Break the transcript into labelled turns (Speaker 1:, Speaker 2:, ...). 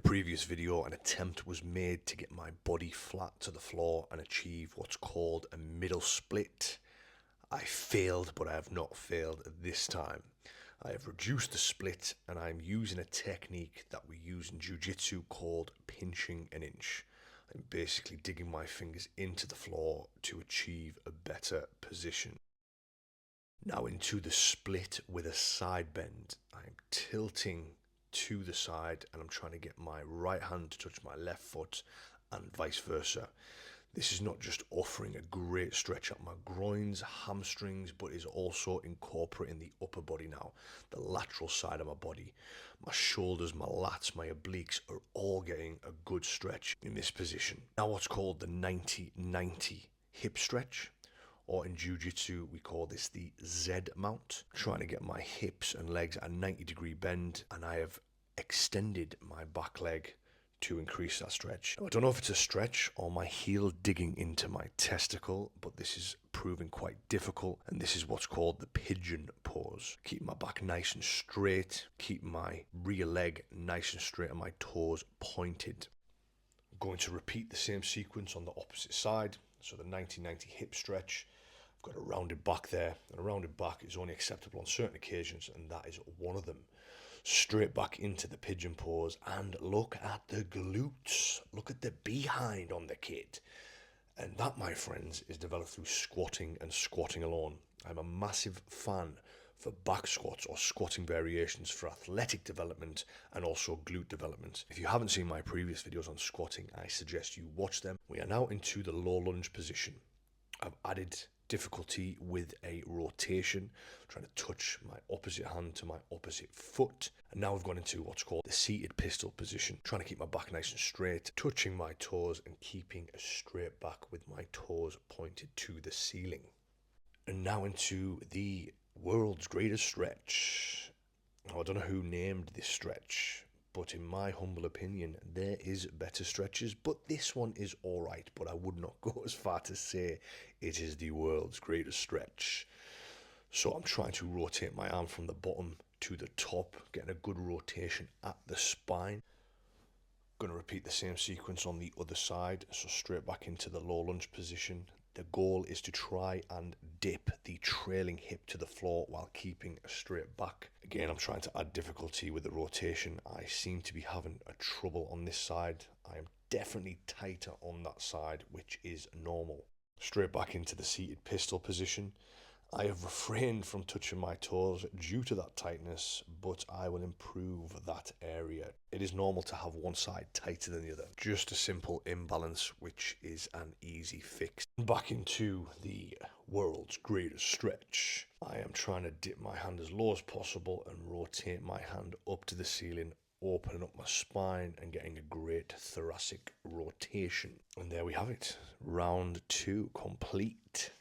Speaker 1: previous video, an attempt was made to get my body flat to the floor and achieve what's called a middle split. I failed, but I have not failed this time. I have reduced the split and I'm using a technique that we use in jiu-jitsu called pinching an inch. I'm basically digging my fingers into the floor to achieve a better position. Now into the split with a side bend. I'm tilting to the side and I'm trying to get my right hand to touch my left foot and vice versa. This is not just offering a great stretch at my groins, hamstrings, but is also incorporating the upper body now, the lateral side of my body. My shoulders, my lats, my obliques are all getting a good stretch in this position. Now what's called the 90-90 hip stretch, or in jiu-jitsu we call this the Z mount. Trying to get my hips and legs at a 90-degree bend, and I have extended my back leg to increase that stretch. Now, I don't know if it's a stretch or my heel digging into my testicle, but this is proving quite difficult, and this is what's called the pigeon pose. Keep my back nice and straight, keep my rear leg nice and straight and my toes pointed. I'm going to repeat the same sequence on the opposite side. So the 90-90 hip stretch. I've got a rounded back there, and a rounded back is only acceptable on certain occasions, and that is one of them. Straight back into the pigeon pose, and look at the glutes. Look at the behind on the kid. And that, my friends, is developed through squatting and squatting alone. I'm a massive fan for back squats or squatting variations for athletic development and also glute development. If you haven't seen my previous videos on squatting, I suggest you watch them. We are now into the low lunge position. I've added difficulty with a rotation, trying to touch my opposite hand to my opposite foot. And now we've gone into what's called the seated pistol position, trying to keep my back nice and straight, touching my toes and keeping a straight back with my toes pointed to the ceiling. And now into the world's greatest stretch. Now, I don't know who named this stretch, but in my humble opinion, there is better stretches, but this one is alright, but I would not go as far to say it is the world's greatest stretch. So I'm trying to rotate my arm from the bottom to the top, getting a good rotation at the spine. Going to repeat the same sequence on the other side, so straight back into the low lunge position. The goal is to try and dip the trailing hip to the floor while keeping a straight back. Again, I'm trying to add difficulty with the rotation. I seem to be having a trouble on this side. I am definitely tighter on that side, which is normal. Straight back into the seated pistol position. I have refrained from touching my toes due to that tightness, but I will improve that area. It is normal to have one side tighter than the other. Just a simple imbalance, which is an easy fix. Back into the world's greatest stretch. I am trying to dip my hand as low as possible and rotate my hand up to the ceiling, opening up my spine and getting a great thoracic rotation. And there we have it. Round 2 complete.